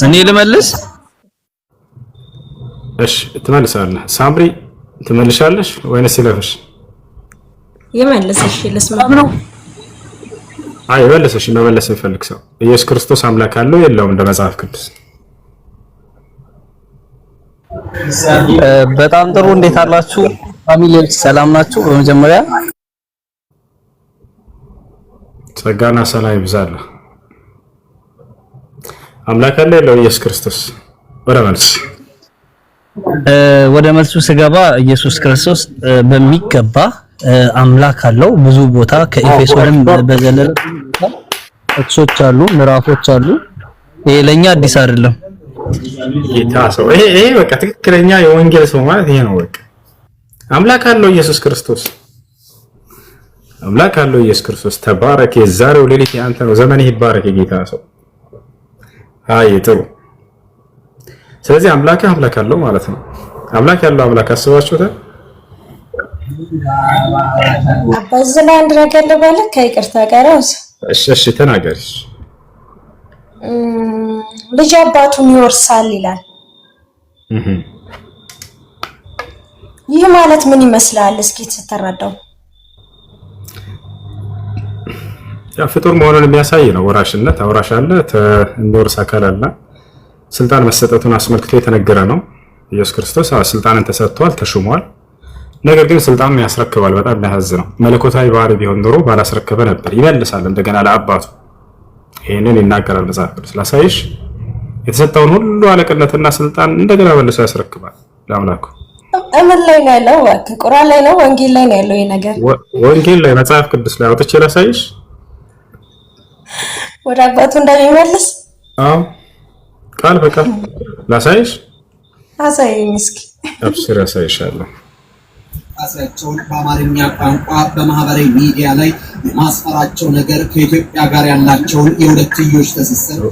እኔ ልመልስ? እሺ ትመልሳለህ። ሳምሪ ትመልሻለሽ ወይንስ ይለፍሽ? ይመልስሽ ልስማ ነው። አይ ይመልስሽ። መመለስ የሚፈልግ ሰው ኢየሱስ ክርስቶስ አምላክ አለው የለውም? እንደ መጽሐፍ ቅዱስ። በጣም ጥሩ። እንዴት አላችሁ ፋሚሊዎች? ሰላም ናችሁ? በመጀመሪያ ጸጋና ሰላም ይብዛልህ። አምላክ አለ የለውም ኢየሱስ ክርስቶስ? ወደ መልሱ ስገባ ኢየሱስ ክርስቶስ በሚገባ አምላክ አለው። ብዙ ቦታ ከኤፌሶንም በዘለለ ጥቅሶች አሉ፣ ምዕራፎች አሉ። ይሄ ለኛ አዲስ አይደለም። ጌታ ሰው ይሄ በቃ ትክክለኛ የወንጌል ሰው ማለት ይሄ ነው። በቃ አምላክ አለው ኢየሱስ ክርስቶስ፣ አምላክ አለው ኢየሱስ ክርስቶስ። ተባረክ። የዛሬው ሌሊት ያንተ ነው። ዘመንህ ይባረክ የጌታ ሰው። አይ ጥሩ። ስለዚህ አምላክ አለው ማለት ነው። አምላክ ያለው አምላክ አስባችሁታል? በዚህ ላይ አንድ ነገር ልበልህ ከይቅርታ ጋር። እሺ ተናገሪ። ልጅ አባቱን ይወርሳል ይላል። ይህ ማለት ምን ይመስላል? እስኪ ስትረዳው። ያ ፍጡር መሆኑን የሚያሳይ ነው። ወራሽነት አውራሽ አለ፣ እንደወርስ አካል አለ። ስልጣን መሰጠቱን አስመልክቶ የተነገረ ነው። ኢየሱስ ክርስቶስ ስልጣንን ተሰጥቷል፣ ተሹሟል። ነገር ግን ስልጣኑን ያስረክባል። በጣም የሚያሳዝነው መለኮታዊ ባህሪ ቢሆን ኖሮ ባላስረከበ ነበር። ይመልሳል እንደገና ለአባቱ። ይሄንን ይናገራል መጽሐፍ ቅዱስ። ላሳይሽ፣ የተሰጠውን ሁሉ አለቅነትና ስልጣን እንደገና መልሶ ያስረክባል ለአምላኩ። እምን ላይ ነው ያለው? ቁርአን ላይ ነው? ወንጌል ላይ ነው ያለው? ይሄ ነገር ወንጌል ላይ መጽሐፍ ቅዱስ ላይ አውጥቼ ላሳይሽ፣ ወደ አባቱ እንደሚመልስ። አዎ ቃል በቃል ላሳይሽ። አሳይኝ እስኪ። አብሽር ያሳይሻለሁ። ራሳቸውን በአማርኛ ቋንቋ በማህበራዊ ሚዲያ ላይ የማስፈራቸው ነገር ከኢትዮጵያ ጋር ያላቸውን የሁለትዮሽ ትስስር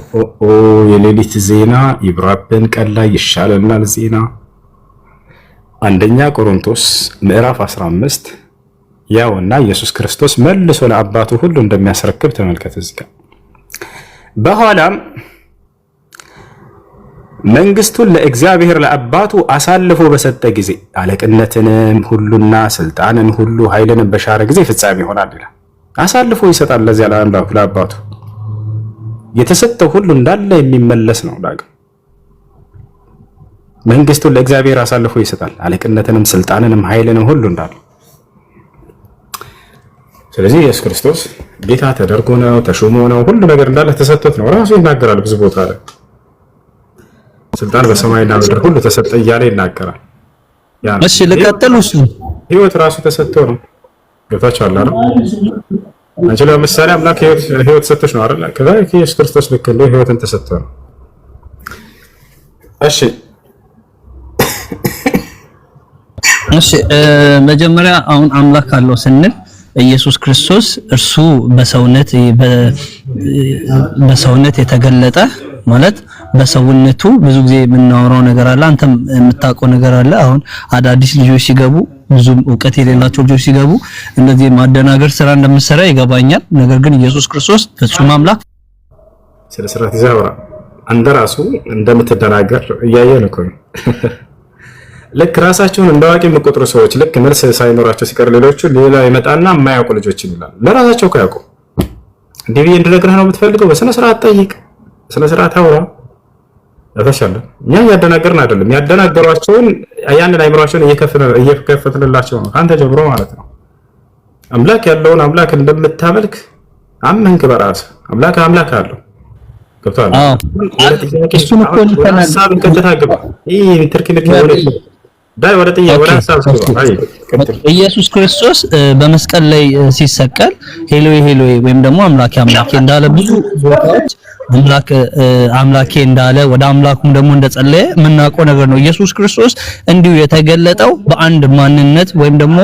የሌሊት ዜና ይብራብን፣ ቀን ላይ ይሻለናል ዜና። አንደኛ ቆሮንቶስ ምዕራፍ 15 ያውና ኢየሱስ ክርስቶስ መልሶ ለአባቱ ሁሉ እንደሚያስረክብ ተመልከት። እዚህ ጋር በኋላም መንግስቱን ለእግዚአብሔር ለአባቱ አሳልፎ በሰጠ ጊዜ አለቅነትንም ሁሉና ስልጣንን ሁሉ ኃይልንም በሻረ ጊዜ ፍጻሜ ይሆናል ይላል። አሳልፎ ይሰጣል ለዚያ ለአባቱ። የተሰጠው ሁሉ እንዳለ የሚመለስ ነው። ዳግም መንግስቱን ለእግዚአብሔር አሳልፎ ይሰጣል፣ አለቅነትንም ስልጣንንም ኃይልንም ሁሉ እንዳለ። ስለዚህ ኢየሱስ ክርስቶስ ጌታ ተደርጎ ነው፣ ተሾሞ ነው፣ ሁሉ ነገር እንዳለ ተሰጥቶት ነው። ራሱ ይናገራል ብዙ ቦታ ላይ ስልጣን በሰማይና ምድር ሁሉ ተሰጠ እያለ ይናገራል። እሺ ልቀጥል። እሱ ህይወት ራሱ ተሰጥቶ ነው። ገብታችኋል አይደል? አንቺ ለምሳሌ አምላክ ህይወት ሰጥቶሽ ነው አይደል? ከዛ ኢየሱስ ክርስቶስ ልክ እንደ ህይወትን ተሰጥቶ ነው። እሺ መጀመሪያ አሁን አምላክ አለው ስንል ኢየሱስ ክርስቶስ እርሱ በሰውነት የተገለጠ ማለት በሰውነቱ ብዙ ጊዜ የምናወራው ነገር አለ። አንተም የምታውቀው ነገር አለ። አሁን አዳዲስ ልጆች ሲገቡ፣ ብዙም ዕውቀት የሌላቸው ልጆች ሲገቡ እንደዚህ ማደናገር ስራ እንደምትሰራ ይገባኛል። ነገር ግን ኢየሱስ ክርስቶስ ፍጹም አምላክ ስለ ስራት ይዛውራ አንተ ራሱ እንደምትደናገር እያየን እኮ ነው። ልክ ራሳቸውን እንዳዋቂ የሚቆጥሩ ሰዎች ልክ መልስ ሳይኖራቸው ሲቀር ሌሎቹ ሌላ ይመጣና የማያውቁ ልጆች ይላሉ። ለራሳቸው እኮ ያውቁ። እንዲህ ብዬ እንድነግርህ ነው የምትፈልገው? በስነ ስርዓት ጠይቅ፣ ስነ ስርዓት አውራ። ያፈሻለ እኛ ያደናገርን አይደለም። ያደናገሯቸውን ያንን አይምሯቸውን እየከፈትንላቸው ነው ካንተ ጀምሮ ማለት ነው። አምላክ ያለውን አምላክ እንደምታመልክ አመንክ በራስህ። አምላክ አለው። ገብቶሃል? እሱን እኮ ሀሳብ ቀጥታ ግባ። ይሄ ትርክልክ ነው ዳይ ወደ ሀሳብ ግባ። ኢየሱስ ክርስቶስ በመስቀል ላይ ሲሰቀል ሄሎይ ሄሎይ ወይም ደግሞ አምላኬ እንዳለ ብዙ ቦታዎች አምላኬ እንዳለ ወደ አምላኩም ደግሞ እንደጸለየ የምናውቀው ነገር ነው። ኢየሱስ ክርስቶስ እንዲሁ የተገለጠው በአንድ ማንነት ወይም ደግሞ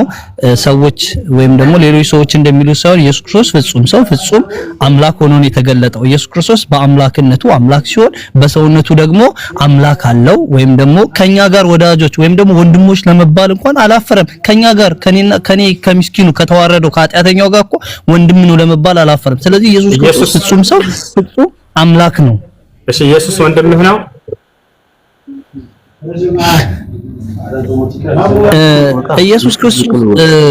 ሰዎች ወይም ደግሞ ሌሎች ሰዎች እንደሚሉት ሳይሆን ኢየሱስ ክርስቶስ ፍጹም ሰው ፍጹም አምላክ ሆኖ ነው የተገለጠው። ኢየሱስ ክርስቶስ በአምላክነቱ አምላክ ሲሆን በሰውነቱ ደግሞ አምላክ አለው። ወይም ደግሞ ከኛ ጋር ወዳጆች ወይም ደግሞ ወንድሞች ለመባል እንኳን አላፈረም። ከኛ ጋር ከኔ ከሚስኪኑ ከተዋረደው ከኃጢአተኛው ጋር እኮ ወንድም ነው ለመባል አላፈረም። ስለዚህ ኢየሱስ ክርስቶስ ፍጹም ሰው ፍጹም አምላክ ነው። እሺ ኢየሱስ ወንድምህ ነው? ኢየሱስ ክርስቶስ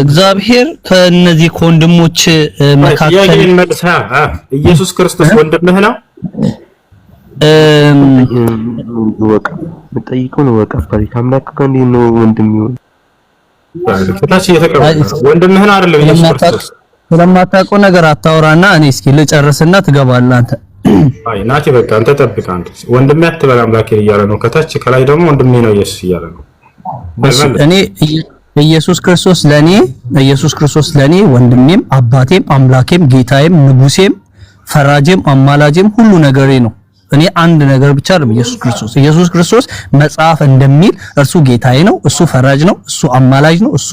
እግዚአብሔር ከነዚህ ከወንድሞች መካከል ኢየሱስ ክርስቶስ ወንድምህ ነው? ጠይቀው ነው ወቀፈሪ ታምናክ ከንዲ ነው ወንድም ይሁን ከታች እየተቀበለ ወንድምህን አይደለም ኢየሱስ ክርስቶስ ስለማታውቀው ነገር አታወራና እኔ እስኪ ልጨርስና ትገባለህ አንተ። አይ ናቲ በቃ አንተ ጠብቅ። አንተ ወንድሜ አትበል አምላኬ እያለ ነው ከታች፣ ከላይ ደግሞ ወንድሜ ነው ኢየሱስ እያለ ነው። እኔ ኢየሱስ ክርስቶስ ለኔ ወንድሜም አባቴም አምላኬም ጌታዬም ንጉሴም ፈራጄም አማላጄም ሁሉ ነገሬ ነው። እኔ አንድ ነገር ብቻ አይደለም ኢየሱስ ክርስቶስ መጽሐፍ እንደሚል እርሱ ጌታዬ ነው፣ እሱ ፈራጅ ነው፣ እሱ አማላጅ ነው፣ እሱ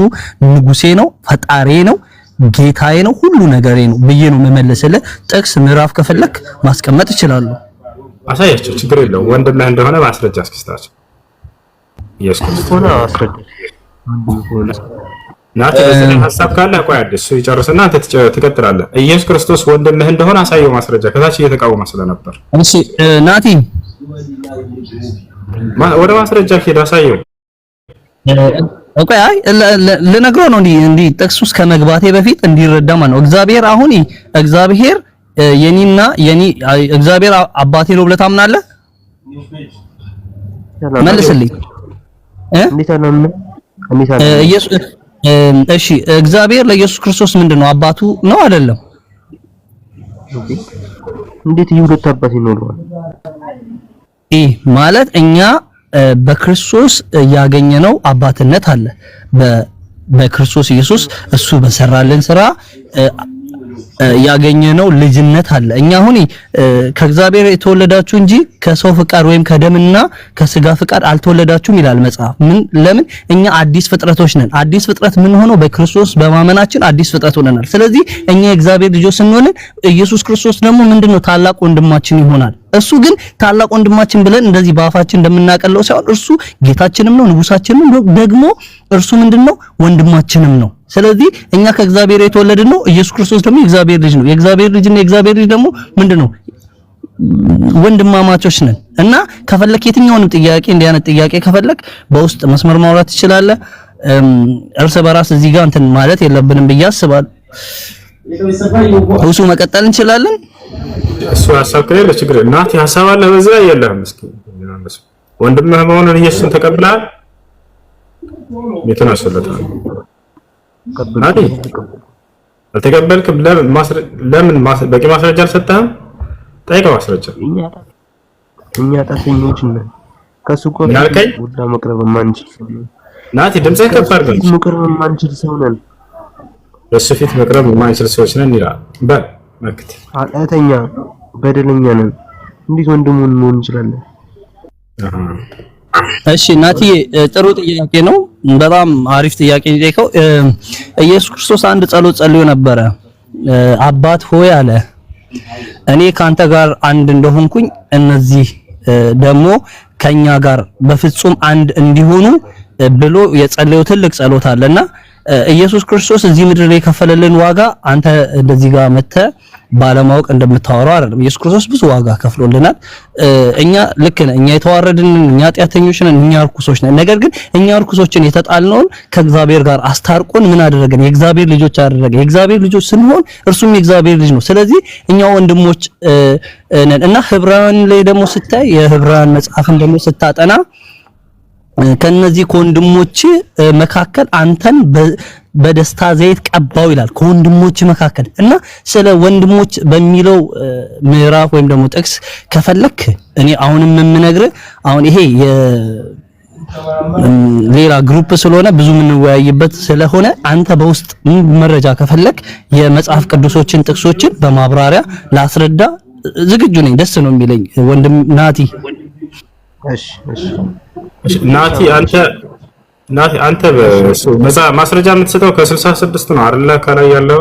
ንጉሴ ነው፣ ፈጣሪ ነው፣ ጌታዬ ነው፣ ሁሉ ነገሬ ነው ብዬ ነው መመለስልህ። ጥቅስ ምዕራፍ ከፈለክ ማስቀመጥ እችላለሁ። አሳያቸው፣ ችግር የለውም። ወንድምህ እንደሆነ ማስረጃ አስከስታቸው። ኢየሱስ ክርስቶስ ሆነ አስረዳ ናቲ በዚህ ሐሳብ ካለ ቆይ አዲስ ይጨርስና አንተ ትቀጥላለህ። ኢየሱስ ክርስቶስ ወንድምህ እንደሆነ አሳየው ማስረጃ። ከታች እየተቃወመ ስለነበር እሺ ናቲ ወደ ማስረጃ ሄድ አሳየው። ኦኬ አይ ልነግረው ነው እንዲህ ጥቅስ ውስጥ ከመግባቴ በፊት እንዲረዳ ማለት ነው። እግዚአብሔር የኔና የኔ እግዚአብሔር አባቴ ነው ብለህ ታምናለህ? መልስልኝ። እሺ እግዚአብሔር ለኢየሱስ ክርስቶስ ምንድነው? አባቱ ነው አይደለም? እንዴት የሁለት አባት ይኖረዋል? ማለት እኛ በክርስቶስ ያገኘነው አባትነት አለ። በክርስቶስ ኢየሱስ እሱ በሰራልን ስራ ያገኘነው ልጅነት አለ። እኛ አሁን ከእግዚአብሔር የተወለዳችሁ እንጂ ከሰው ፍቃድ ወይም ከደምና ከስጋ ፍቃድ አልተወለዳችሁም ይላል መጽሐፍ። ለምን? እኛ አዲስ ፍጥረቶች ነን። አዲስ ፍጥረት ምን ሆኖ በክርስቶስ በማመናችን አዲስ ፍጥረት ሆነናል። ስለዚህ እኛ የእግዚአብሔር ልጆች ስንሆን ኢየሱስ ክርስቶስ ደግሞ ምንድነው? ታላቅ ወንድማችን ይሆናል። እሱ ግን ታላቅ ወንድማችን ብለን እንደዚህ በአፋችን እንደምናቀለው ሳይሆን እርሱ ጌታችንም ነው፣ ንጉሳችንም ነው፣ ደግሞ እርሱ ምንድነው? ወንድማችንም ነው። ስለዚህ እኛ ከእግዚአብሔር የተወለድን ነው። ኢየሱስ ክርስቶስ ደግሞ የእግዚአብሔር ልጅ ነው። የእግዚአብሔር ልጅና የእግዚአብሔር ልጅ ደግሞ ምንድነው? ወንድማማቾች ነን። እና ከፈለክ የትኛውንም ጥያቄ እንዲህ አይነት ጥያቄ ከፈለክ በውስጥ መስመር ማውራት ትችላለህ። እርስ በራስ እዚህ ጋር እንትን ማለት የለብንም ብዬ አስባለሁ። እሱ መቀጠል እንችላለን። እሱ ሐሳብ ከሌለ ችግር እናት ሐሳብ አለ በዛ የለህም። እስኪ ወንድምህ መሆኑን ኢየሱስን ተቀብለሃል? የተናሰለታል ናቲ አልተቀበልክም። ለምን በቂ ማስረጃ አልሰጠህም? ጠይቀው ማስረጃ። እኛ ጣሰኞች ነን። ከሱ ጋር ወዳ መቅረብ ማንችል ናቲ ድምጽህ ከፍ አድርገህ መቅረብ ማንችል ሰው ነን። በሱ ፊት መቅረብ ማንችል ሰዎች ነን ይላል። በመክት ኃጢአተኛ በደለኛ ነን። እንዴት ወንድሙን መሆን እንችላለን? እሺ ናቲ ጥሩ ጥያቄ ነው። በጣም አሪፍ ጥያቄ ነው የጠየቀው። ኢየሱስ ክርስቶስ አንድ ጸሎት ጸልዮ ነበረ። አባት ሆይ አለ እኔ ካንተ ጋር አንድ እንደሆንኩኝ እነዚህ ደግሞ ከኛ ጋር በፍጹም አንድ እንዲሆኑ ብሎ የጸለየው ትልቅ ጸሎት አለና ኢየሱስ ክርስቶስ እዚህ ምድር ላይ የከፈለልን ዋጋ አንተ እንደዚህ ጋር መተህ ባለማወቅ እንደምታወራው አይደለም። ኢየሱስ ክርስቶስ ብዙ ዋጋ ከፍሎልናል። እኛ ልክ ነን፣ እኛ የተዋረድን፣ እኛ ኃጢአተኞች ነን፣ እኛ ርኩሶች ነን። ነገር ግን እኛ ርኩሶችን የተጣልነውን ከእግዚአብሔር ጋር አስታርቆን ምን አደረገን? የእግዚአብሔር ልጆች አደረገን። የእግዚአብሔር ልጆች ስንሆን እርሱም የእግዚአብሔር ልጅ ነው። ስለዚህ እኛ ወንድሞች ነን እና ዕብራውያን ላይ ደግሞ ስታይ የዕብራውያን መጽሐፍን ደግሞ ስታጠና ከነዚህ ከወንድሞች መካከል አንተን በደስታ ዘይት ቀባው ይላል። ከወንድሞች መካከል እና ስለ ወንድሞች በሚለው ምዕራፍ ወይም ደግሞ ጥቅስ ከፈለክ እኔ አሁንም የምነግርህ አሁን ይሄ ሌላ ግሩፕ ስለሆነ ብዙ የምንወያይበት ስለሆነ አንተ በውስጥ መረጃ ከፈለክ የመጽሐፍ ቅዱሶችን ጥቅሶችን በማብራሪያ ላስረዳ ዝግጁ ነኝ። ደስ ነው የሚለኝ ወንድም ናቲ። እሺ ናቲ አንተ ማስረጃ የምትሰጠው ከ66 ነው አይደል? ከላይ ያለው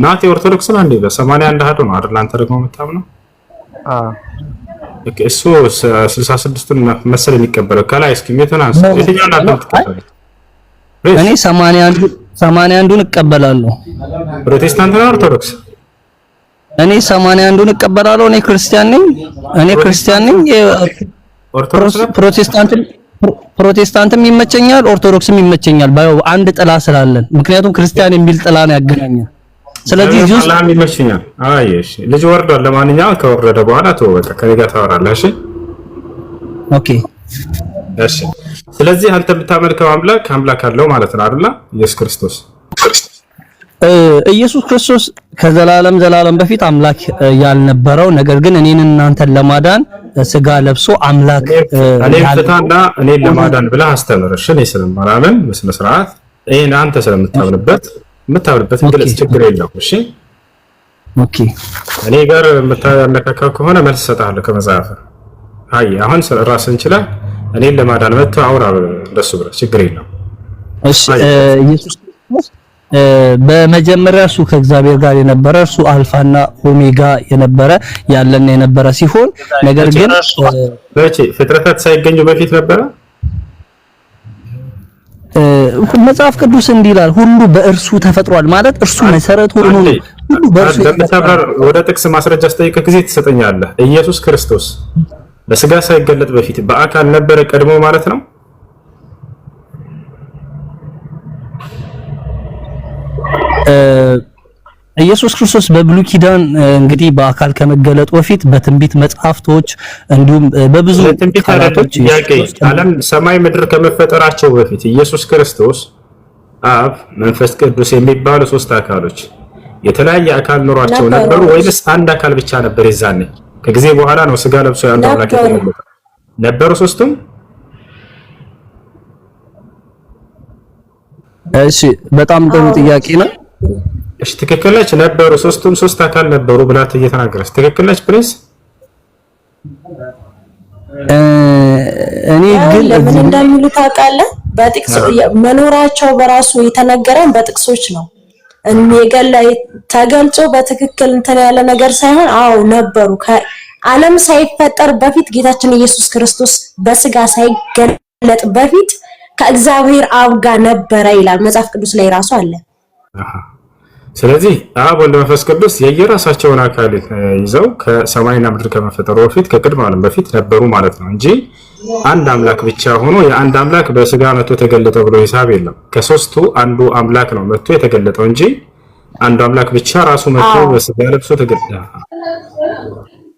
ናቲ ኦርቶዶክስ ነው እንዴ? በ81 ሀዶ ነው አይደል? አንተ ደግሞ የምታምነው እሱ 66ን መሰል የሚቀበለው ከላይ እስኪ ሜተናንስ የትኛው ናት የምትቀበለው? እኔ 81ን እቀበላለሁ። ፕሮቴስታንት ነው ኦርቶዶክስ? እኔ 81ን እቀበላለሁ። እኔ ክርስቲያን ነኝ። ፕሮቴስታንትም ይመቸኛል፣ ኦርቶዶክስም ይመቸኛል። አንድ ጥላ ስላለን ምክንያቱም ክርስቲያን የሚል ጥላ ነው ያገናኘን። ስለዚህ ጁስ ሰላም ይመቸኛል። እሺ ልጅ ወርዷል። ለማንኛውም ከወረደ በኋላ በቃ ከኔ ጋር ታወራለህ። እሺ ኦኬ እሺ። ስለዚህ አንተ የምታመልከው አምላክ አለው ማለት ነው አይደል? ኢየሱስ ክርስቶስ ከዘላለም በፊት አምላክ ያልነበረው ነገር ግን እኔን እናንተን ለማዳን ስጋ ለብሶ አምላክ ያልፈታና እኔን ለማዳን ብለህ አስተምርሽ። እኔ ስለማላምን በስነ ስርዓት ይሄን አንተ ስለምታምንበት ግልጽ ችግር የለውም። እሺ ኦኬ። እኔ ጋር የምታነካካው ከሆነ መልስ እሰጥሃለሁ ከመጽሐፍ። አሁን ራስን እንችላለን። እኔን ለማዳን መጥተው አውራ እንደሱ ብለህ ችግር የለውም። እሺ ኢየሱስ ክርስቶስ በመጀመሪያ እሱ ከእግዚአብሔር ጋር የነበረ እሱ አልፋና ኦሜጋ የነበረ የነበረ ሲሆን ነገር ግን ፍጥረታት ሳይገኙ በፊት ነበረ። መጽሐፍ ቅዱስ እንዲህ ይላል፣ ሁሉ በእርሱ ተፈጥሯል ማለት እርሱ መሰረት ሆኖ ነው። ሁሉ በእርሱ ተፈጥሯል። ወደ ጥቅስ ማስረጃ ስጠይቅህ ጊዜ ትሰጠኛለህ። ኢየሱስ ክርስቶስ በስጋ ሳይገለጥ በፊት በአካል ነበረ ቀድሞ ማለት ነው። ኢየሱስ ክርስቶስ በብሉይ ኪዳን እንግዲህ በአካል ከመገለጡ በፊት በትንቢት መጽሐፍቶች እንዲሁም በብዙ ቃላቶች ዓለም ሰማይ ምድር ከመፈጠራቸው በፊት ኢየሱስ ክርስቶስ አብ፣ መንፈስ ቅዱስ የሚባሉ ሶስት አካሎች የተለያየ አካል ኖሯቸው ነበሩ ወይስ አንድ አካል ብቻ ነበር? የዛኔ ከጊዜ በኋላ ነው ስጋ ለብሶ ያንተ አምላክ ነበሩ ሶስቱም? እሺ በጣም ጥሩ ጥያቄ ነው። እሺ ትክክል ነች። ነበሩ ሶስቱም ሶስት አካል ነበሩ ብላት እየተናገረች ትክክል ነች ፕሪንስ? እኔ ግን ለምን እንደሚሉ ታውቃለህ? በጥቅስ መኖራቸው በራሱ የተነገረን በጥቅሶች ነው። ላይ ተገልጾ በትክክል እንትን ያለ ነገር ሳይሆን ነበሩ። ከዓለም ሳይፈጠር በፊት ጌታችን ኢየሱስ ክርስቶስ በስጋ ሳይገለጥ በፊት ከእግዚአብሔር አብ ጋር ነበረ ይላል መጽሐፍ ቅዱስ ላይ ራሱ አለ። ስለዚህ አብ ወልድ መንፈስ ቅዱስ የየራሳቸውን አካል ይዘው ከሰማይና ምድር ከመፈጠሩ በፊት ከቅድመ ዓለም በፊት ነበሩ ማለት ነው እንጂ አንድ አምላክ ብቻ ሆኖ የአንድ አምላክ በስጋ መጥቶ ተገለጠ ብሎ ሂሳብ የለም። ከሶስቱ አንዱ አምላክ ነው መጥቶ የተገለጠው እንጂ አንዱ አምላክ ብቻ ራሱ መጥቶ በስጋ ለብሶ ተገለጠ።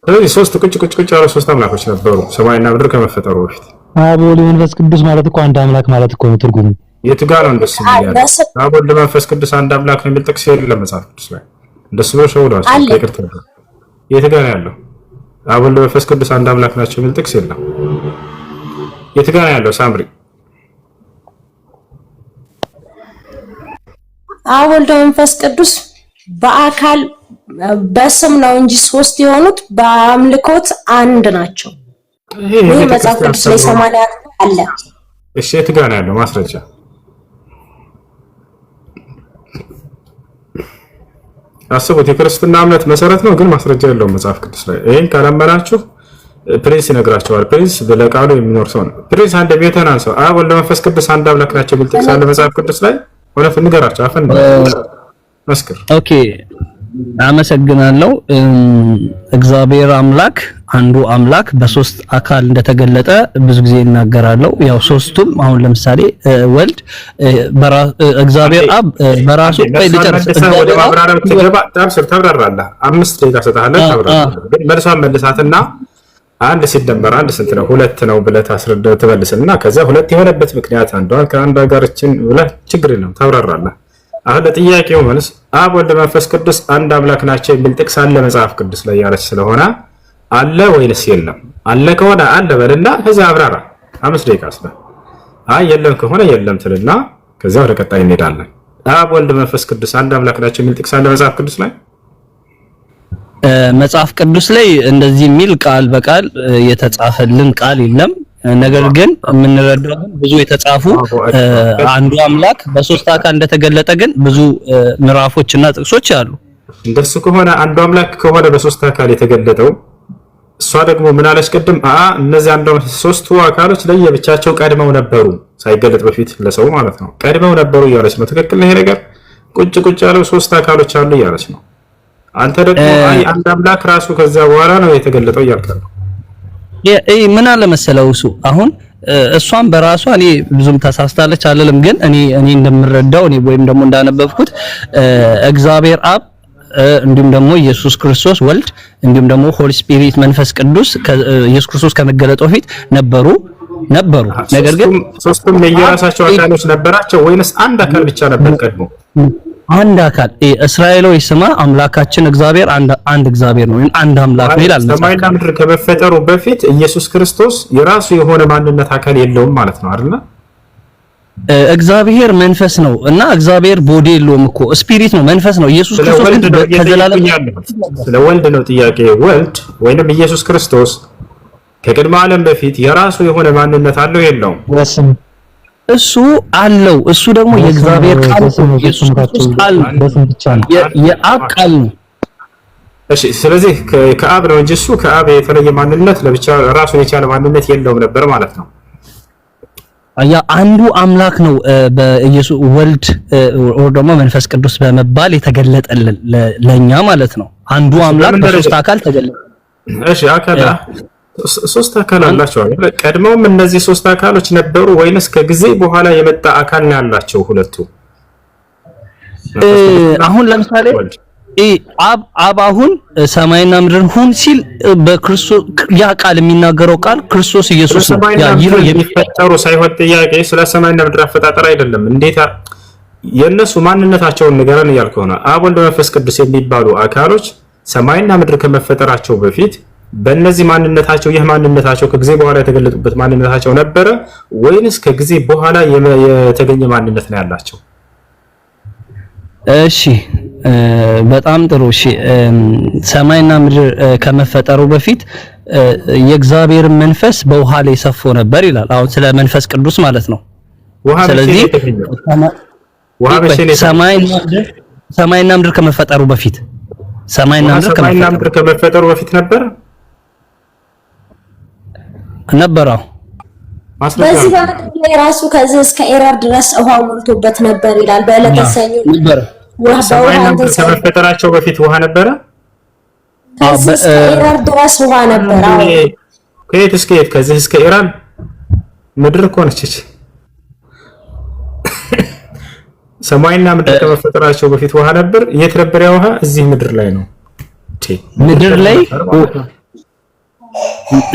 ስለዚህ ሶስት ቁጭ ያሉ ሶስት አምላኮች ነበሩ ሰማይና ምድር ከመፈጠሩ በፊት። አብ ወልድ መንፈስ ቅዱስ ማለት እኮ አንድ አምላክ ማለት እኮ ነው ትርጉሙ። የቱ ጋር ነው እንደሱ ይላል? አብ ወልድ መንፈስ ቅዱስ አንድ አምላክ ነው የሚል ጥቅስ የለም መጽሐፍ ቅዱስ ላይ። እንደሱ ነው ሸውዳው ከይቅርታ የቱ ጋር ያለው? አብ ወልድ መንፈስ ቅዱስ አንድ አምላክ ናቸው የሚል ጥቅስ የለም። የቱ ጋር ያለው ሳምሪ? አብ ወልድ መንፈስ ቅዱስ በአካል በስም ነው እንጂ ሶስት የሆኑት በአምልኮት አንድ ናቸው። ይሄ መጽሐፍ ቅዱስ ላይ 80 አለ። እሺ የቱ ጋር ያለው ማስረጃ? አስቡት፣ የክርስትና እምነት መሰረት ነው ግን ማስረጃ የለውም መጽሐፍ ቅዱስ ላይ። ይሄን ካላመናችሁ ፕሪንስ ይነግራቸዋል። ፕሪንስ ለቃሉ የሚኖር ሰው ነው። ፕሪንስ አንድ ቤተናን ሰው አብ ወልድ መንፈስ ቅዱስ አንድ አምላክ ናቸው ብል ጥቅስ አለ መጽሐፍ ቅዱስ ላይ። እውነት ንገራቸው አፈን መስክር። ኦኬ አመሰግናለሁ። እግዚአብሔር አምላክ አንዱ አምላክ በሶስት አካል እንደተገለጠ ብዙ ጊዜ እናገራለሁ። ያው ሶስቱም አሁን ለምሳሌ ወልድ እግዚአብሔር አብ በራሱ ወደ ማብራሪያው ተብራራለህ። 5 ደቂቃ ሰጣለህ ተብራራለህ። ግን መልሷን መልሳትና አንድ ሲደመር አንድ ስንት ነው? 2 ነው ብለህ ታስረዳው ትመልስልና ከዛ 2 የሆነበት ምክንያት አንዷን ከአንዷ ጋርችን ብለህ ችግር የለም ታብራራለህ። አሁን ለጥያቄው መልስ አብ ወልድ መንፈስ ቅዱስ አንድ አምላክ ናቸው የሚል ጥቅስ አለ መጽሐፍ ቅዱስ ላይ ያለች ስለሆነ አለ ወይንስ የለም? አለ ከሆነ አለ በልና ከዛ አብራራ። 5 ደቂቃ ስለ የለም ከሆነ የለም ትልና ከዛ ወደ ቀጣይ እንሄዳለን። አብ ወልድ መንፈስ ቅዱስ አንድ አምላክ ናቸው የሚል ጥቅስ አለ መጽሐፍ ቅዱስ ላይ? መጽሐፍ ቅዱስ ላይ እንደዚህ የሚል ቃል በቃል የተጻፈልን ቃል የለም። ነገር ግን የምንረዳው ብዙ የተጻፉ አንዱ አምላክ በሶስት አካል እንደተገለጠ ግን ብዙ ምዕራፎችና ጥቅሶች አሉ። እንደሱ ከሆነ አንዱ አምላክ ከሆነ በሶስት አካል የተገለጠው እሷ ደግሞ ምን አለች ቅድም? እነዚህ አንዱ ሶስቱ አካሎች ለየብቻቸው ቀድመው ነበሩ ሳይገለጥ በፊት ለሰው ማለት ነው። ቀድመው ነበሩ እያለች ነው። ትክክል ነው ይሄ ነገር? ቁጭ ያለው ሶስት አካሎች አሉ እያለች ነው። አንተ ደግሞ አይ አንድ አምላክ ራሱ ከዛ በኋላ ነው የተገለጠው እያልከው ምን አለ መሰለው እሱ አሁን እሷን በራሷ እኔ ብዙም ተሳስታለች አለለም ግን እኔ እንደምረዳው እኔ ወይም ደግሞ እንዳነበብኩት እግዚአብሔር አብ እንዲሁም ደግሞ ኢየሱስ ክርስቶስ ወልድ እንዲሁም ደግሞ ሆሊ ስፒሪት መንፈስ ቅዱስ ኢየሱስ ክርስቶስ ከመገለጡ በፊት ነበሩ ነገር ግን ሶስቱም የየራሳቸው አካሎች ነበራቸው ወይንስ አንድ አካል ብቻ ነበር ቀድሞ አንድ አካል እስራኤላዊ ስማ አምላካችን እግዚአብሔር አንድ እግዚአብሔር ነው አንድ አምላክ ነው ይላል ሰማይና ምድር ከመፈጠሩ በፊት ኢየሱስ ክርስቶስ የራሱ የሆነ ማንነት አካል የለውም ማለት ነው አይደል እግዚአብሔር መንፈስ ነው እና እግዚአብሔር ቦዲ የለውም እኮ ስፒሪት ነው መንፈስ ነው ኢየሱስ ክርስቶስ ከዘላለም ስለ ወልድ ነው ጥያቄ ወልድ ወይንም ኢየሱስ ክርስቶስ ከቅድመ ዓለም በፊት የራሱ የሆነ ማንነት አለው የለውም እሱ አለው እሱ ደግሞ የእግዚአብሔር ቃል ኢየሱስ ክርስቶስ ቃል በስም ብቻ ነው የአብ ቃል ነው እሺ ስለዚህ ከአብ ነው እንጂ እሱ ከአብ የተለየ ማንነት ለብቻ ራሱን የቻለ ማንነት የለውም ነበር ማለት ነው ያ አንዱ አምላክ ነው በኢየሱስ ወልድ ወር ደግሞ መንፈስ ቅዱስ በመባል የተገለጠልን ለኛ ማለት ነው አንዱ አምላክ በሶስት አካል ተገለጠ እሺ አካላ ሶስት አካል አላቸው አይደል ቀድሞም እነዚህ ሶስት አካሎች ነበሩ ወይንስ ከጊዜ በኋላ የመጣ አካል ነው ያላቸው ሁለቱ አሁን ለምሳሌ አብ አሁን ሰማይና ምድርን ሁን ሲል በክርስቶስ ያ ቃል የሚናገረው ቃል ክርስቶስ ኢየሱስ ነው ያ የሚፈጠሩ ሳይሆን ጥያቄ ስለ ሰማይና ምድር አፈጣጠር አይደለም እንዴት የነሱ ማንነታቸውን ንገረን እያልከው ነው አብ ወልድ መንፈስ ቅዱስ የሚባሉ አካሎች ሰማይና ምድር ከመፈጠራቸው በፊት በእነዚህ ማንነታቸው ይህ ማንነታቸው ከጊዜ በኋላ የተገለጡበት ማንነታቸው ነበረ ወይንስ ከጊዜ በኋላ የተገኘ ማንነት ነው ያላቸው እሺ በጣም ጥሩ እሺ ሰማይና ምድር ከመፈጠሩ በፊት የእግዚአብሔር መንፈስ በውሃ ላይ ሰፎ ነበር ይላል አሁን ስለ መንፈስ ቅዱስ ማለት ነው ስለዚህ ሰማይና ምድር ከመፈጠሩ በፊት ሰማይና ምድር ከመፈጠሩ በፊት ነበረው በዚህ በመድረክ ራሱ ከዚህ እስከ ኤረር ድረስ ውሃ ሞልቶበት ነበር ይላል በዕለተ ሰኞ ነበር ሰማይና ምድር ከመፈጠራቸው በፊት ውሃ ነበረ ከዚህ እስከ ኤረር ድረስ ውሃ ነበር ከየት እስከ የት ከዚህ እስከ ኢራን ምድር እኮ ነች ሰማይና ምድር ከመፈጠራቸው በፊት ውሃ ነበር የት ነበር ያ ውሃ እዚህ ምድር ላይ ነው ምድር ላይ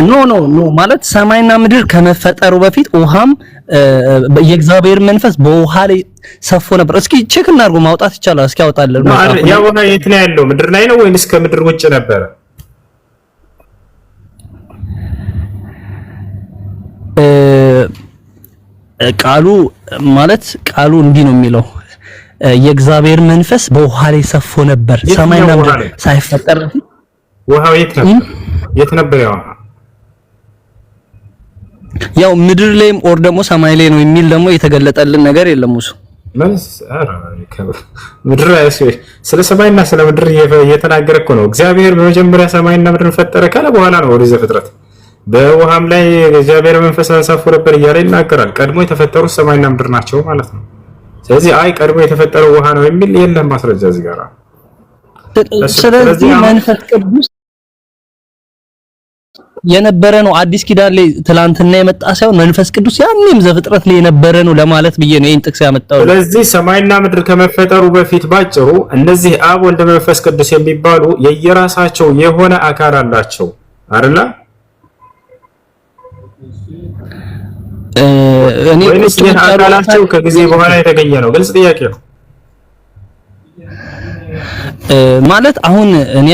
ኖ ማለት ሰማይና ምድር ከመፈጠሩ በፊት ውሃም የእግዚአብሔር መንፈስ በውሃ ላይ ሰፎ ነበር እስኪ ቼክ እናድርጎ ማውጣት ይቻላል እስኪ ያወጣልን ያ ውሃ የት ነው ያለው ምድር ላይ ነው ወይስ ከምድር ውጭ ነበር ቃሉ እንዲህ ነው የሚለው የእግዚአብሔር መንፈስ በውሃ ላይ ሰፎ ነበር ሰማይና ምድር ሳይፈጠር ውሃው የት ነበር ያው ምድር ላይም ኦር ደግሞ ሰማይ ላይ ነው የሚል ደግሞ የተገለጠልን ነገር የለም እሱ ምድር ላይ ስለ ሰማይና ስለ ምድር እየተናገረ እኮ ነው እግዚአብሔር በመጀመሪያ ሰማይና ምድር ፈጠረ ካለ በኋላ ነው ወደ ዘፍጥረት በውሃም ላይ እግዚአብሔር መንፈስ ሰፎ ነበር እያለ ይናገራል ቀድሞ የተፈጠሩት ሰማይና ምድር ናቸው ማለት ነው ስለዚህ ቀድሞ የተፈጠረው ውሃ ነው የሚል የለም ማስረጃ እዚህ ጋር ስለዚህ መንፈስ ቅዱስ የነበረ ነው አዲስ ኪዳን ላይ ትላንትና የመጣ ሳይሆን መንፈስ ቅዱስ ያንንም ዘፍጥረት ላይ የነበረ ነው ለማለት ብዬ ነው ይሄን ጥቅስ ያመጣው ስለዚህ ሰማይና ምድር ከመፈጠሩ በፊት ባጭሩ እነዚህ አብ ወልድ መንፈስ ቅዱስ የሚባሉ የየራሳቸው የሆነ አካል አላቸው አይደል እኔ አካላቸው ከጊዜ በኋላ የተገኘ ነው ግልጽ ጥያቄ ነው ማለት አሁን እኔ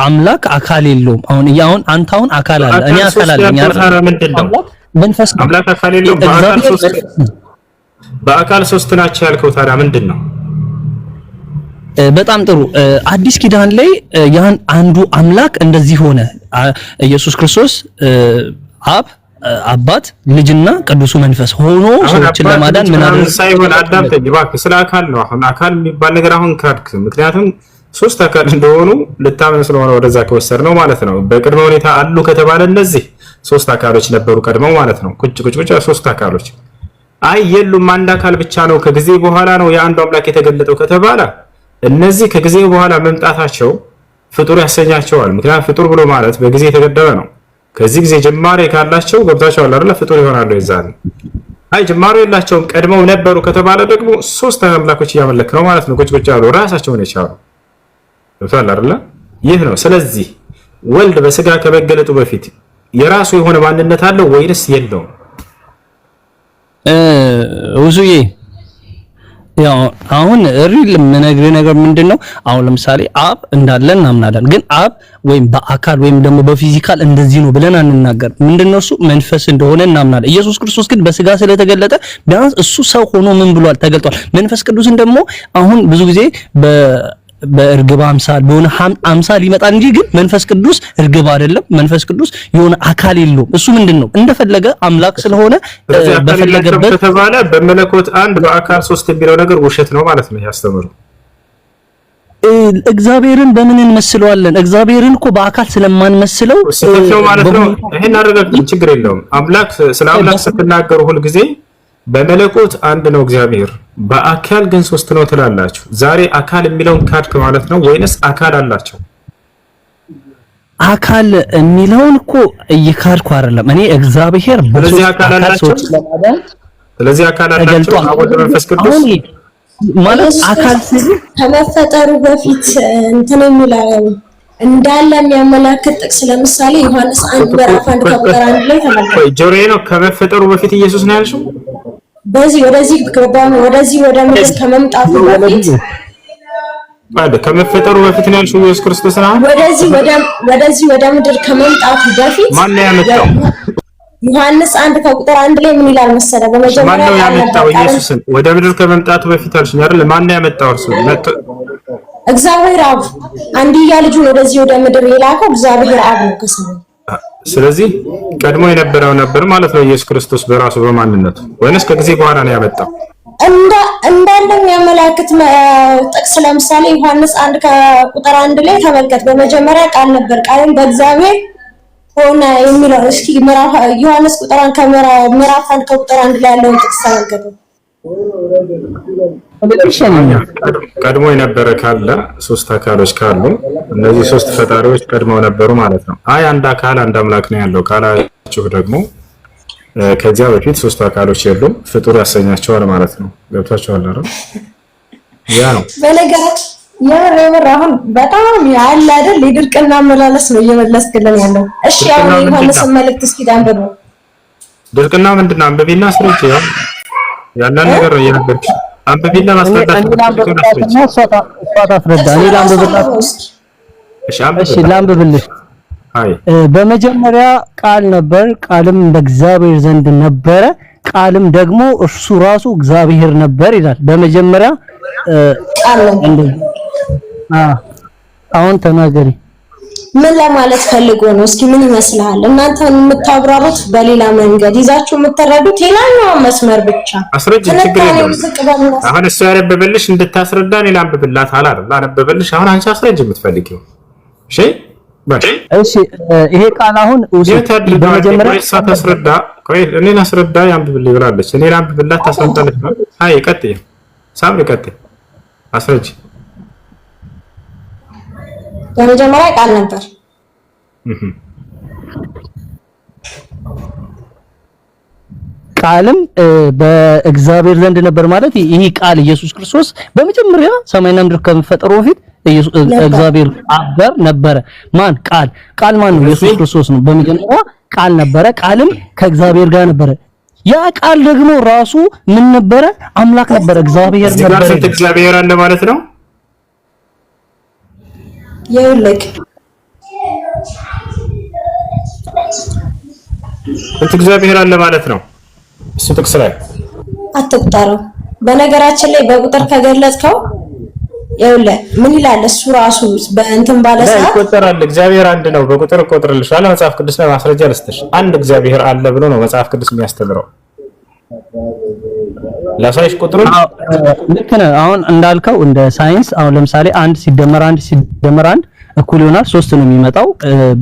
አምላክ አካል የለውም አሁን አንተ አካል አለ እኔ አካል አለኝ አይደል መንፈስ አምላክ አካል የለውም በአካል ሶስት ናቸው ያልከው ታዲያ ምንድነው በጣም ጥሩ አዲስ ኪዳን ላይ ያን አንዱ አምላክ እንደዚህ ሆነ ኢየሱስ ክርስቶስ አብ አባት ልጅና ቅዱስ መንፈስ ሆኖ ሰዎችን ለማዳን ምን አደረገ ሳይሆን አዳምጠኝ እባክህ ስለ አካል ነው አካል የሚባል ነገር ካድክ ምክንያቱም ሶስት አካል እንደሆኑ ልታመን ስለሆነ ወደዛ ከወሰድነው ማለት ነው በቅድመ ሁኔታ አሉ ከተባለ እነዚህ ሶስት አካሎች ነበሩ ቀድመው ማለት ነው ቁጭ ሶስት አካሎች የሉም አንድ አካል ብቻ ነው ከጊዜ በኋላ ነው የአንዱ አምላክ የተገለጠው ከተባለ እነዚህ ከጊዜ በኋላ መምጣታቸው ፍጡር ያሰኛቸዋል። ምክንያቱም ፍጡር ብሎ ማለት በጊዜ የተገደበ ነው። ከዚህ ጊዜ ጅማሬ ካላቸው ገብታቸዋል አይደል? ፍጡር ይሆናሉ የዛኔ። አይ ጅማሬ የላቸውም ቀድመው ነበሩ ከተባለ ደግሞ ሶስት አምላኮች እያመለክ ነው ማለት ነው። ቁጭ ቁጭ ያሉ ራሳቸውን የቻሉ ገብታል አይደል? ይህ ነው። ስለዚህ ወልድ በስጋ ከመገለጡ በፊት የራሱ የሆነ ማንነት አለው ወይንስ የለውም? ውዙዬ ያው አሁን ሪል የምነግርህ ነገር ምንድነው? አሁን ለምሳሌ አብ እንዳለ እናምናለን፣ ግን አብ ወይም በአካል ወይም ደግሞ በፊዚካል እንደዚህ ነው ብለን አንናገር። ምንድነው እሱ መንፈስ እንደሆነ እናምናለን። ኢየሱስ ክርስቶስ ግን በስጋ ስለተገለጠ ቢያንስ እሱ ሰው ሆኖ ምን ብሏል? ተገልጧል። መንፈስ ቅዱስን ደግሞ አሁን ብዙ ጊዜ በእርግብ አምሳል በሆነ አምሳል ይመጣል እንጂ ግን መንፈስ ቅዱስ እርግብ አይደለም። መንፈስ ቅዱስ የሆነ አካል የለውም። እሱ ምንድነው እንደፈለገ አምላክ ስለሆነ በፈለገበት ተባለ። በመለኮት አንድ በአካል ሶስት የሚለው ነገር ውሸት ነው ማለት ነው ያስተምሩ። እግዚአብሔርን በምን እንመስለዋለን? እግዚአብሔርን እኮ በአካል ስለማንመስለው ነው ማለት ነው። ይሄን አረጋግጥ፣ ችግር የለውም። አምላክ ስለ አምላክ ስትናገሩ ሁሉ ጊዜ በመለኮት አንድ ነው እግዚአብሔር፣ በአካል ግን ሶስት ነው ትላላችሁ። ዛሬ አካል የሚለውን ካድክ ማለት ነው ወይንስ አካል አላቸው? አካል የሚለውን እኮ እየካድኩ አይደለም እኔ እግዚአብሔር ስለዚህ አካል አላቸው። ስለዚህ አካል አላቸው አወደ መንፈስ ቅዱስ ማለት አካል ሲል ከመፈጠሩ በፊት እንትን የሚለው እንዳለ የሚያመላክት ጥቅስ ለምሳሌ ዮሐንስ 1 ምዕራፍ 1 ቁጥር 1 ላይ ተመልከቱ። ጆሮዬ ነው ከመፈጠሩ በፊት ኢየሱስ ነው ያልሽው? ወደዚህ ወደ ምድር ከመምጣቱ በፊት ከመፈጠሩ በፊት ነው ያልሽው ኢየሱስ ክርስቶስ ነው። ወደዚህ ወደ ምድር ከመምጣቱ በፊት ማን ነው ያመጣው? ዮሐንስ 1 ከቁጥር 1 ላይ ምን ይላል መሰለህ? በመጀመሪያ ማን ነው ያመጣው ኢየሱስን? ወደ ምድር ከመምጣቱ በፊት አልሽኝ አይደል? ማን ነው ያመጣው? እርሱ እግዚአብሔር አብ አንድያ ልጁን ወደዚህ ወደ ምድር የላከው እግዚአብሔር አብ ነው ከሰማይ። ስለዚህ ቀድሞ የነበረው ነበር ማለት ነው ኢየሱስ ክርስቶስ በራሱ በማንነቱ፣ ወይንስ ከጊዜ በኋላ ነው ያመጣው? እንዳለ የሚያመላክት ጥቅስ ለምሳሌ ዮሐንስ 1 ከቁጥር 1 ላይ ተመልከት። በመጀመሪያ ቃል ነበር፣ ቃልም በእግዚአብሔር ሆነ የሚለው እስኪ ዮሐንስ ቁጥር 1 ከምዕራፍ 1 ከቁጥር 1 ላይ ያለውን ጥቅስ ተመልከቱ። ቀድሞ የነበረ ካለ ሶስት አካሎች ካሉ እነዚህ ሶስት ፈጣሪዎች ቀድመው ነበሩ ማለት ነው። አይ አንድ አካል አንድ አምላክ ነው ያለው ካላችሁ ደግሞ ከዚያ በፊት ሶስት አካሎች የሉም፣ ፍጡር ያሰኛቸዋል ማለት ነው። ገብታችኋል አይደል? ያ ነው በነገራችን የምር አሁን በጣም ያለ አይደል የድርቅና አመላለስ ነው እየመለስክልን ያለው። እሺ አሁን ዮሐንስ መልእክት እስኪ ዳንበሩ ድርቅና ምንድነው? አንብቤና አስረጅ ያለን ነገር እየነገርኩሽ አንብቤና ማስረዳት ነው። እሺ ላንብብልሽ። በመጀመሪያ ቃል ነበር፣ ቃልም በእግዚአብሔር ዘንድ ነበረ፣ ቃልም ደግሞ እርሱ ራሱ እግዚአብሔር ነበር ይላል። በመጀመሪያ ቃል ነበር። አሁን ተናገሪ። ምን ለማለት ፈልጎ ነው? እስኪ ምን ይመስልሃል? እናንተ የምታብራሩት በሌላ መንገድ ይዛችሁ የምትረዱት ሌላኛው መስመር ብቻ አስረጅ። ችግር የለም። አሁን እሱ ያነበበልሽ እንድታስረዳ ሌላ አንብብላት አላለም። አነበበልሽ። አሁን አንቺ አስረጅ የምትፈልጊው። እሺ እሺ። ይሄ ቃል አሁን በመጀመሪያ ታስረዳ። ቆይ እኔ ላስረዳ ያንብብልኝ ብላለች። እኔ ላንብብላት ታስረዳለች። አይ ቀጥይ፣ ሳምሪ ቀጥይ፣ አስረጅ። በመጀመሪያ ቃል ነበር። ቃልም በእግዚአብሔር ዘንድ ነበር ማለት ይህ ቃል ኢየሱስ ክርስቶስ በመጀመሪያ ሰማይና ምድር ከመፈጠሩ በፊት እግዚአብሔር አብ ጋር ነበረ። ማን? ቃል ማን ነው? ኢየሱስ ክርስቶስ ነው። በመጀመሪያ ቃል ነበረ፣ ቃልም ከእግዚአብሔር ጋር ነበረ። ያ ቃል ደግሞ ራሱ ምን ነበረ? አምላክ ነበረ፣ እግዚአብሔር ነበረ። እግዚአብሔር አለ ማለት ነው። ይኸውልህ እግዚአብሔር አለ ማለት ነው። እሱ ጥቅስ ላይ አትቁጠረው። በነገራችን ላይ በቁጥር ከገለጽከው ይኸውልህ ምን ይላል እሱ ራሱ በእንትን ባለ ሰዓት ይቆጠራል። እግዚአብሔር አንድ ነው። በቁጥር እቆጥርልሻለሁ። መጽሐፍ ቅዱስ ላይ ማስረጃ ልስጥሽ። አንድ እግዚአብሔር አለ ብሎ ነው መጽሐፍ ቅዱስ የሚያስተምረው። ላሳይሽ ቁጥሩን። ልክ ነህ። አሁን እንዳልከው እንደ ሳይንስ አሁን ለምሳሌ 1 ሲደመር 1 ሲደመር 1 እኩል ይሆናል 3 ነው የሚመጣው።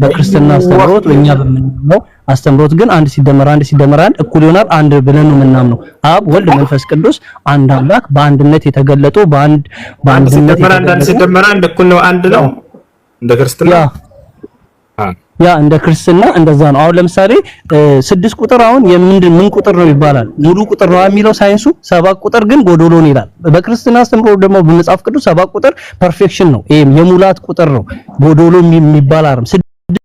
በክርስትና አስተምሮት በእኛ በምንለው አስተምሮት ግን 1 ሲደመር 1 እኩል ይሆናል 1 ብለን ነው የምናምነው። አብ ወልድ መንፈስ ቅዱስ አንድ አምላክ በአንድነት የተገለጡ በአንድነት ሲደመር 1 እኩል ነው 1 ነው እንደ ክርስትና ያ እንደ ክርስትና እንደዛ ነው። አሁን ለምሳሌ 6 ቁጥር አሁን ምን ቁጥር ነው ይባላል? ሙሉ ቁጥር ነው የሚለው ሳይንሱ። 7 ቁጥር ግን ጎዶሎ ነው ይላል። በክርስትና አስተምሮ ደግሞ በመጽሐፍ ቅዱስ 7 ቁጥር ፐርፌክሽን ነው። ይሄም የሙላት ቁጥር ነው። ጎዶሎ የሚባል አይደለም።